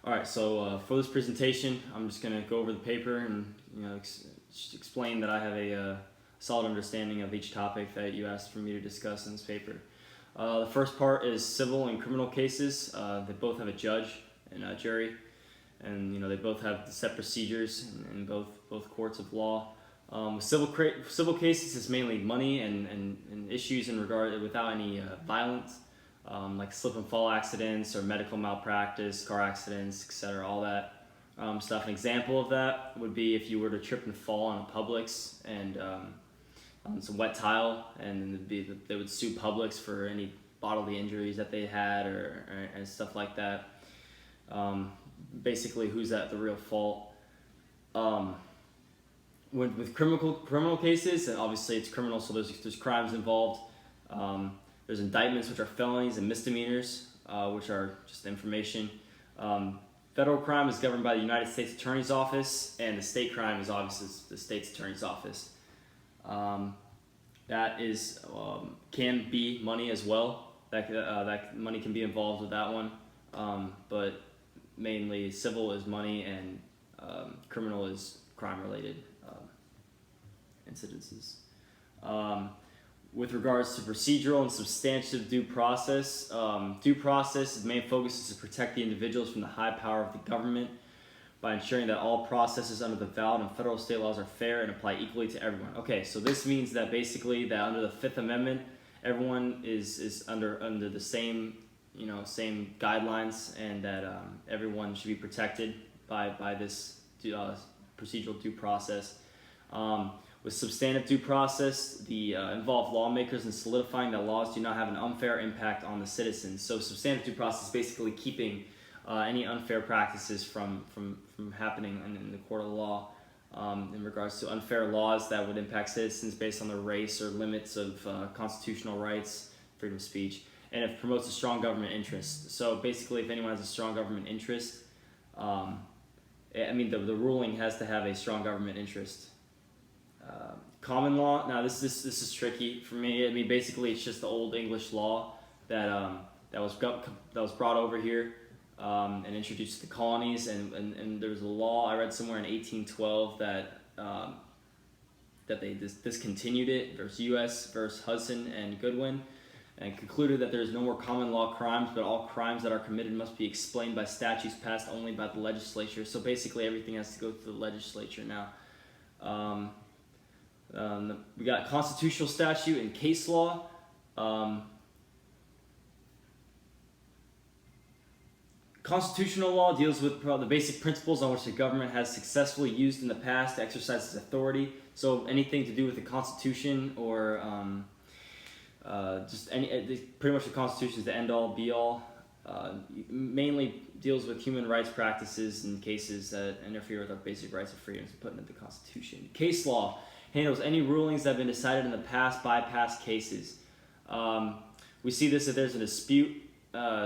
All right, so for this presentation, I'm just going to go over the paper and just explain that I have a solid understanding of each topic that you asked for me to discuss in this paper. The first part is civil and criminal cases. They both have a judge and a jury, and they both have set procedures in both courts of law. Civil cases is mainly money and issues in regard without any violence. Like slip and fall accidents or medical malpractice, car accidents, etc., all that stuff. An example of that would be if you were to trip and fall on a Publix and on some wet tile, and they would sue Publix for any bodily injuries that they had and stuff like that. Basically, who's at the real fault? With criminal cases, and obviously it's criminal, so there's crimes involved. There's indictments, which are felonies, and misdemeanors, which are just information. Federal crime is governed by the United States Attorney's Office, and the state crime is obviously the state's Attorney's Office. That is can be money as well. That money can be involved with that one, but mainly civil is money, and criminal is crime-related incidences. With regards to procedural and substantive due process, the main focus is to protect the individuals from the high power of the government by ensuring that all processes under the valid and federal state laws are fair and apply equally to everyone. Okay, so this means that basically that under the Fifth Amendment, everyone is under the same same guidelines, and that everyone should be protected by this procedural due process. With substantive due process, involve lawmakers in solidifying that laws do not have an unfair impact on the citizens. So substantive due process is basically keeping any unfair practices from happening in the court of law in regards to unfair laws that would impact citizens based on their race or limits of constitutional rights, freedom of speech, and it promotes a strong government interest. So basically, if anyone has a strong government interest, the ruling has to have a strong government interest. Common law. Now this is tricky for me. Basically, it's just the old English law that was brought over here and introduced to the colonies. And there was a law I read somewhere in 1812 that they discontinued it. Versus U.S. versus Hudson and Goodwin, and concluded that there is no more common law crimes, but all crimes that are committed must be explained by statutes passed only by the legislature. So basically, everything has to go through the legislature now. We got constitutional statute and case law. Constitutional law deals with the basic principles on which the government has successfully used in the past to exercise its authority. So anything to do with the Constitution or pretty much the Constitution is the end-all, be-all. Mainly deals with human rights practices and cases that interfere with our basic rights and freedoms put into the Constitution. Case law handles any rulings that have been decided in the past by past cases. We see this if there's a dispute,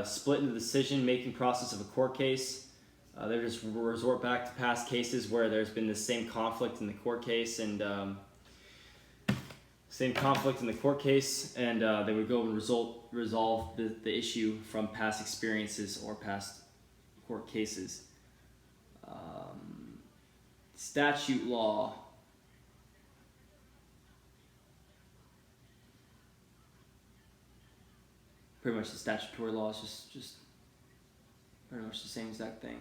split in the decision-making process of a court case. They just resort back to past cases where there's been the same conflict in the court case, and they would go and resolve the issue from past experiences or past court cases. Statute law. Pretty much the statutory law is just pretty much the same exact thing.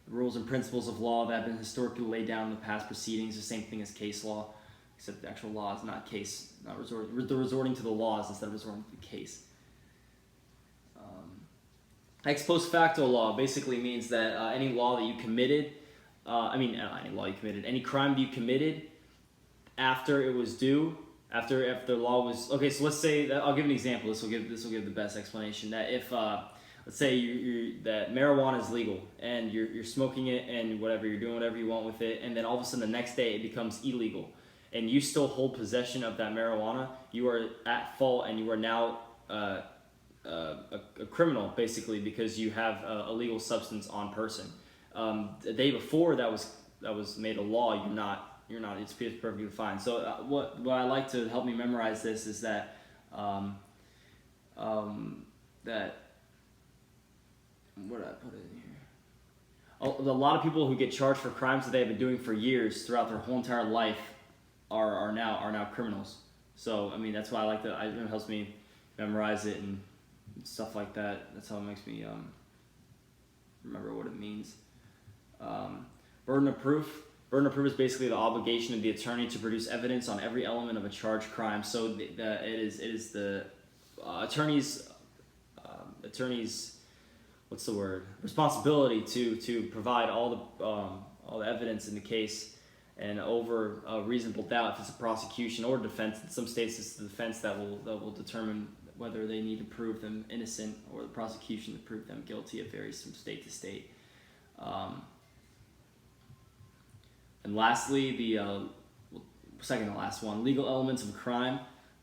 The rules and principles of law that have been historically laid down in the past proceedings, the same thing as case law, except the actual law is not case, they're resorting to the laws instead of resorting to the case. Ex post facto law basically means that any law that you committed, any crime you committed after it was due, after the law was, okay, so let's say, I'll give an example, this will give the best explanation, that if, let's say that marijuana is legal, and you're smoking it, and whatever, you're doing whatever you want with it, and then all of a sudden the next day it becomes illegal, and you still hold possession of that marijuana, you are at fault, and you are now a criminal, basically, because you have a illegal substance on person. The day before that was made a law, you're not, it's perfectly fine. So what I like to help me memorize this is that what did I put in here? a lot of people who get charged for crimes that they have been doing for years throughout their whole entire life are now criminals. So I mean that's why I like that. It helps me memorize it and stuff like that. That's how it makes me remember what it means. Burden of proof. Burden of proof is basically the obligation of the attorney to produce evidence on every element of a charged crime. So it is the attorney's what's the word, responsibility to provide all the evidence in the case, and over a reasonable doubt if it's a prosecution or defense. In some states it's the defense that will determine whether they need to prove them innocent or the prosecution to prove them guilty. It varies from state to state. And lastly, the second to last one, legal elements of a crime.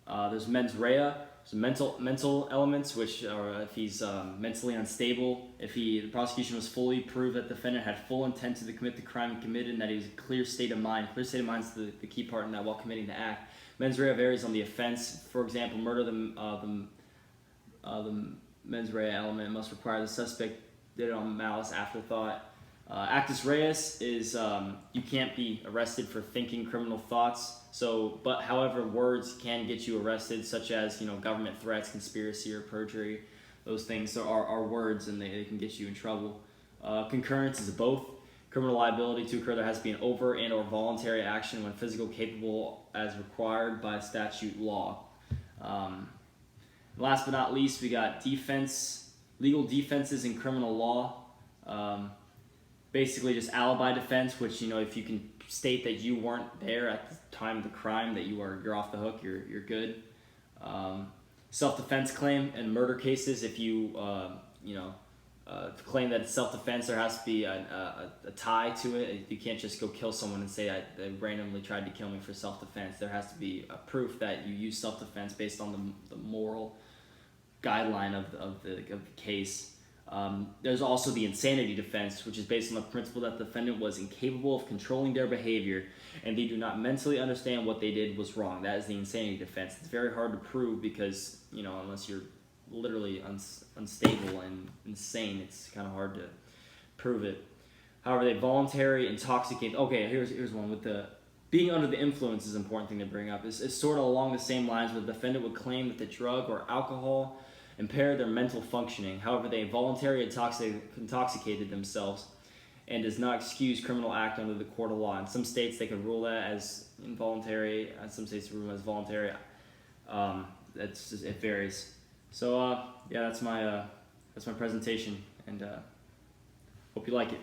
There's mens rea, so mental elements, which are if he's mentally unstable, if the prosecution was fully proved that the defendant had full intent to commit the crime he committed, and that he was a clear state of mind. Clear state of mind is the key part in that while committing the act. Mens rea varies on the offense. For example, murder, the mens rea element must require the suspect did it on malice aforethought. Actus reus is you can't be arrested for thinking criminal thoughts. So, but however, words can get you arrested, such as government threats, conspiracy, or perjury. Those things are words, and they can get you in trouble. Concurrence is both. Criminal liability to occur, there has to be an overt and or voluntary action when physical capable as required by statute law. Last but not least, we got defense, legal defenses in criminal law. Basically just alibi defense, which if you can state that you weren't there at the time of the crime, that you're off the hook, you're good. Self-defense claim in murder cases, if you claim that it's self-defense, there has to be a tie to it. You can't just go kill someone and say they randomly tried to kill me for self-defense. There has to be a proof that you use self-defense based on the moral guideline of the case. There's also the insanity defense, which is based on the principle that the defendant was incapable of controlling their behavior and they do not mentally understand what they did was wrong. That is the insanity defense. It's very hard to prove because, unless you're literally unstable and insane, it's kind of hard to prove it. However, they voluntary intoxicate. Okay, here's one with the being under the influence is an important thing to bring up. It's sort of along the same lines where the defendant would claim that the drug or alcohol impair their mental functioning. However, they voluntarily intoxicated themselves and does not excuse criminal act under the court of law. In some states, they could rule that as involuntary. In some states, rule it as voluntary. It varies. So yeah, that's my presentation, and hope you like it.